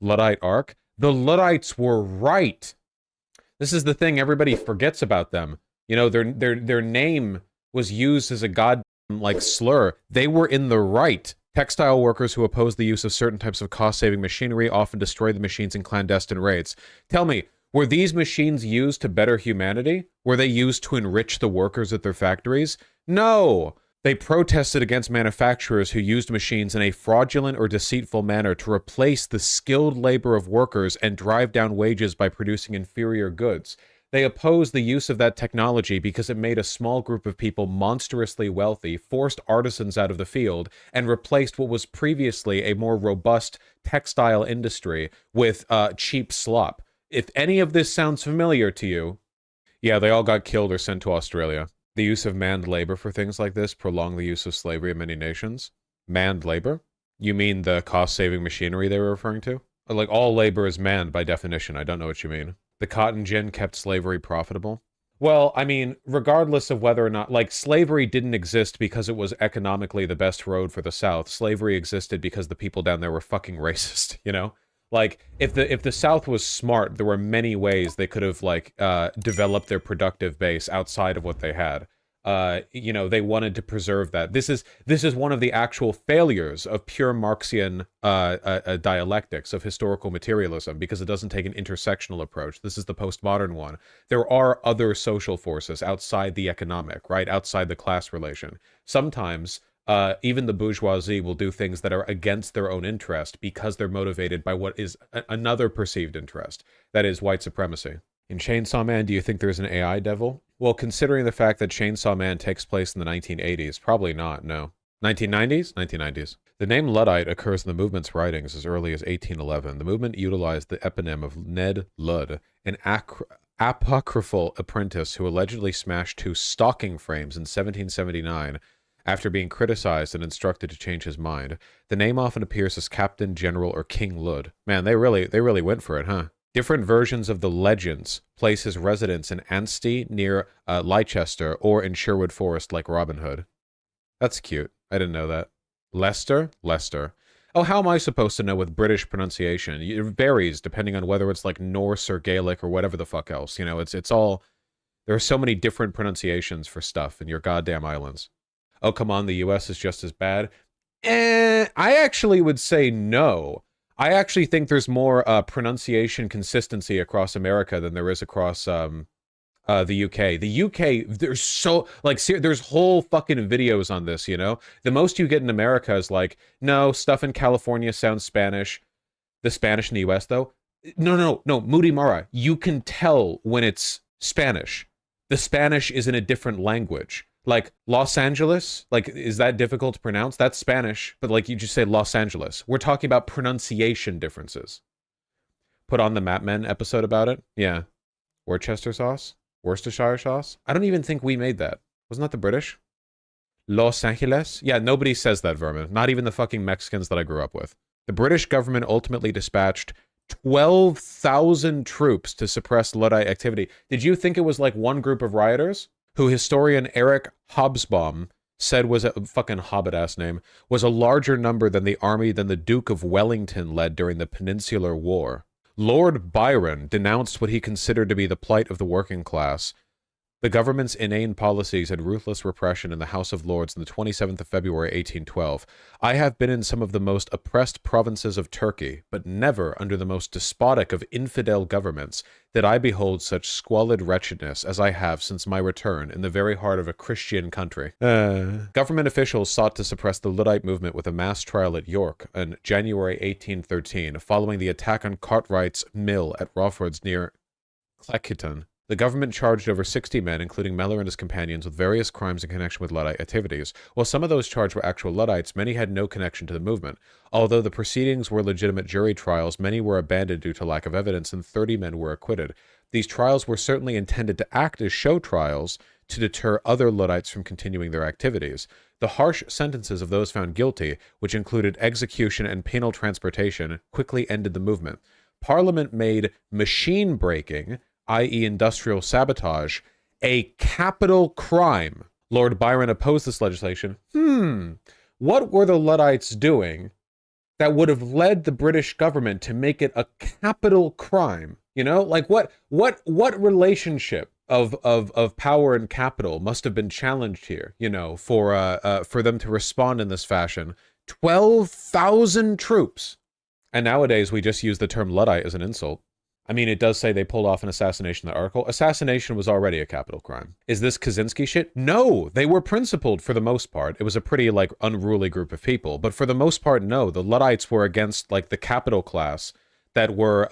Luddite arc. The Luddites were right. This is the thing everybody forgets about them. You know, their name was used as a goddamn, like, slur. They were in the right. Textile workers who oppose the use of certain types of cost-saving machinery often destroy the machines in clandestine raids. Tell me, were these machines used to better humanity? Were they used to enrich the workers at their factories? No! They protested against manufacturers who used machines in a fraudulent or deceitful manner to replace the skilled labor of workers and drive down wages by producing inferior goods. They opposed the use of that technology because it made a small group of people monstrously wealthy, forced artisans out of the field, and replaced what was previously a more robust textile industry with cheap slop. If any of this sounds familiar to you, yeah, they all got killed or sent to Australia. The use of manned labor for things like this prolonged the use of slavery in many nations. Manned labor? You mean the cost-saving machinery they were referring to? Like, all labor is manned by definition. I don't know what you mean. The cotton gin kept slavery profitable? Well, I mean, regardless of whether or not, like, slavery didn't exist because it was economically the best road for the South. Slavery existed because the people down there were fucking racist, you know? Like, if the South was smart, there were many ways they could have, like, developed their productive base outside of what they had. You know, they wanted to preserve that. This is one of the actual failures of pure Marxian dialectics, of historical materialism, because it doesn't take an intersectional approach. This is the postmodern one. There are other social forces outside the economic, right? Outside the class relation. Sometimes even the bourgeoisie will do things that are against their own interest because they're motivated by what is another perceived interest, that is white supremacy. In Chainsaw Man, do you think there's an AI devil? Well, considering the fact that Chainsaw Man takes place in the 1980s, probably not, no. 1990s? 1990s. The name Luddite occurs in the movement's writings as early as 1811. The movement utilized the eponym of Ned Ludd, an apocryphal apprentice who allegedly smashed 2 stocking frames in 1779 after being criticized and instructed to change his mind. The name often appears as Captain, General, or King Ludd. Man, they really went for it, huh? Different versions of the legends place his residence in Anstey near Leicester or in Sherwood Forest like Robin Hood. That's cute. I didn't know that. Leicester? Leicester. Oh, how am I supposed to know with British pronunciation? It varies depending on whether it's like Norse or Gaelic or whatever the fuck else. You know, it's all... There are so many different pronunciations for stuff in your goddamn islands. Oh, come on, the US is just as bad. I actually would say no. I actually think there's more pronunciation consistency across America than there is across the UK. The UK, there's so, like, there's whole fucking videos on this, you know? The most you get in America is like, no, stuff in California sounds Spanish. The Spanish in the US, though? No, Moody Mara, you can tell when it's Spanish. The Spanish is in a different language. Like, Los Angeles, like, is that difficult to pronounce? That's Spanish, but like, you just say Los Angeles. We're talking about pronunciation differences. Put on the Map Men episode about it? Yeah. Worcester sauce? Worcestershire sauce? I don't even think we made that. Wasn't that the British? Los Angeles? Yeah, nobody says that, vermin. Not even the fucking Mexicans that I grew up with. The British government ultimately dispatched 12,000 troops to suppress Luddite activity. Did you think it was like one group of rioters? Who historian Eric Hobsbawm said was a fucking hobbit-ass name, was a larger number than the army than the Duke of Wellington led during the Peninsular War. Lord Byron denounced what he considered to be the plight of the working class, the government's inane policies and ruthless repression in the House of Lords on the 27th of February 1812. I have been in some of the most oppressed provinces of Turkey, but never under the most despotic of infidel governments did I behold such squalid wretchedness as I have since my return in the very heart of a Christian country. Government officials sought to suppress the Luddite movement with a mass trial at York in January 1813, following the attack on Cartwright's mill at Rawfords near Cleckheaton. The government charged over 60 men, including Mellor and his companions, with various crimes in connection with Luddite activities. While some of those charged were actual Luddites, many had no connection to the movement. Although the proceedings were legitimate jury trials, many were abandoned due to lack of evidence, and 30 men were acquitted. These trials were certainly intended to act as show trials to deter other Luddites from continuing their activities. The harsh sentences of those found guilty, which included execution and penal transportation, quickly ended the movement. Parliament made machine breaking, i.e. industrial sabotage, a capital crime. Lord Byron opposed this legislation. What were the Luddites doing that would have led the British government to make it a capital crime. You know, like what relationship of power and capital must have been challenged here, you know, for them to respond in this fashion. 12,000 troops. And nowadays we just use the term Luddite as an insult. I mean, it does say they pulled off an assassination in the article. Assassination was already a capital crime. Is this Kaczynski shit? No, they were principled for the most part. It was a pretty, like, unruly group of people. But for the most part, no. The Luddites were against, like, the capital class that were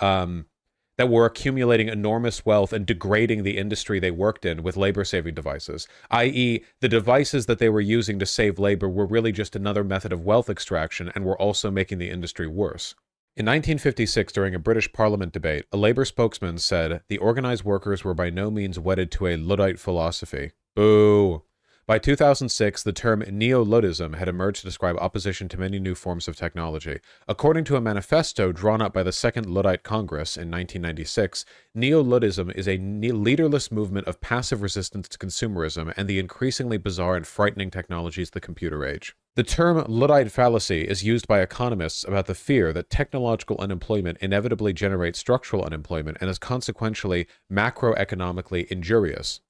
accumulating enormous wealth and degrading the industry they worked in with labor-saving devices, i.e. the devices that they were using to save labor were really just another method of wealth extraction and were also making the industry worse. In 1956, during a British Parliament debate, a Labour spokesman said the organised workers were by no means wedded to a Luddite philosophy. Boo! By 2006, the term Neo-Luddism had emerged to describe opposition to many new forms of technology. According to a manifesto drawn up by the Second Luddite Congress in 1996, Neo-Luddism is a leaderless movement of passive resistance to consumerism and the increasingly bizarre and frightening technologies of the computer age. The term Luddite fallacy is used by economists about the fear that technological unemployment inevitably generates structural unemployment and is consequentially macroeconomically injurious.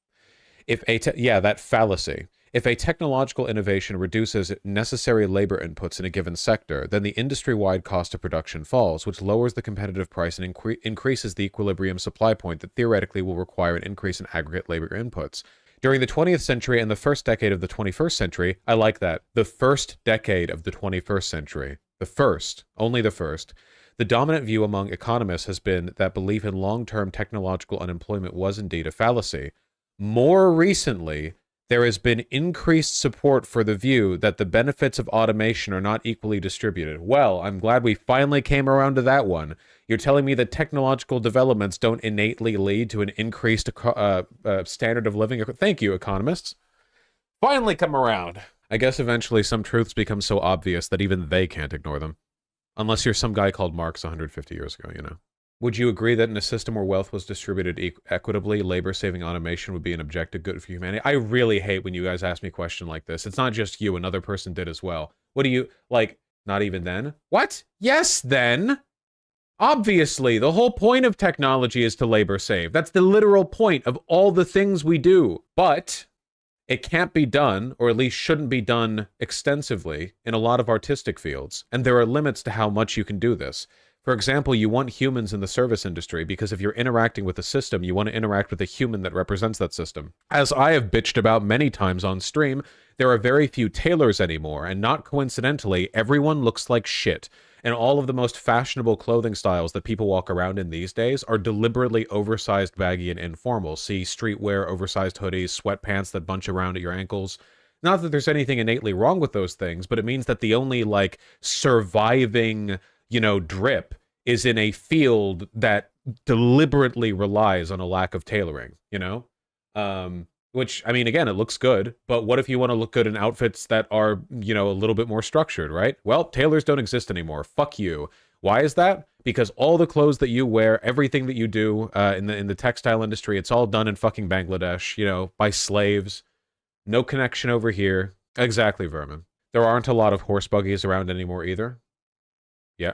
That fallacy. If a technological innovation reduces necessary labor inputs in a given sector, then the industry-wide cost of production falls, which lowers the competitive price and increases the equilibrium supply point that theoretically will require an increase in aggregate labor inputs. During the 20th century and the first decade of the 21st century, I like that. The first decade of the 21st century. The first. Only the first. The dominant view among economists has been that belief in long-term technological unemployment was indeed a fallacy. More recently, there has been increased support for the view that the benefits of automation are not equally distributed. Well, I'm glad we finally came around to that one. You're telling me that technological developments don't innately lead to an increased standard of living? Thank you, economists. Finally come around. I guess eventually some truths become so obvious that even they can't ignore them. Unless you're some guy called Marx 150 years ago, you know. Would you agree that in a system where wealth was distributed equitably, labor-saving automation would be an objective good for humanity? I really hate when you guys ask me a question like this. It's not just you, another person did as well. What do you, like, not even then? What? Yes, then. Obviously, the whole point of technology is to labor save. That's the literal point of all the things we do. But it can't be done, or at least shouldn't be done extensively, in a lot of artistic fields. And there are limits to how much you can do this. For example, you want humans in the service industry because if you're interacting with a system, you want to interact with a human that represents that system. As I have bitched about many times on stream, there are very few tailors anymore, and not coincidentally, everyone looks like shit. And all of the most fashionable clothing styles that people walk around in these days are deliberately oversized, baggy, and informal. See streetwear, oversized hoodies, sweatpants that bunch around at your ankles. Not that there's anything innately wrong with those things, but it means that the only, like, surviving, you know, drip is in a field that deliberately relies on a lack of tailoring, you know? Which, I mean, again, it looks good, but what if you want to look good in outfits that are, you know, a little bit more structured, right? Well, tailors don't exist anymore. Fuck you. Why is that? Because all the clothes that you wear, everything that you do in the textile industry, it's all done in fucking Bangladesh, you know, by slaves. No connection over here. Exactly, Vermin. There aren't a lot of horse buggies around anymore either. Yeah.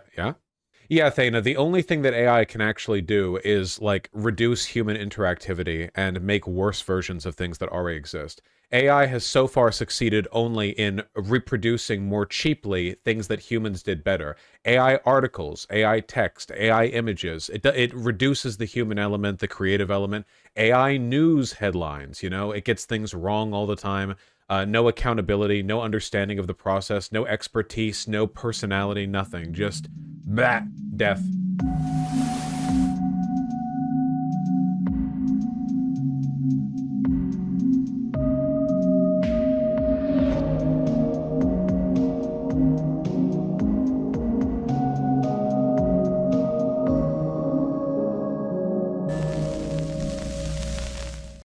Yeah, Thana, the only thing that AI can actually do is, like, reduce human interactivity and make worse versions of things that already exist. AI has so far succeeded only in reproducing more cheaply things that humans did better. AI articles, AI text, AI images, it reduces the human element, the creative element. AI news headlines, you know, it gets things wrong all the time. No accountability, no understanding of the process, no expertise, no personality, nothing. Just, death.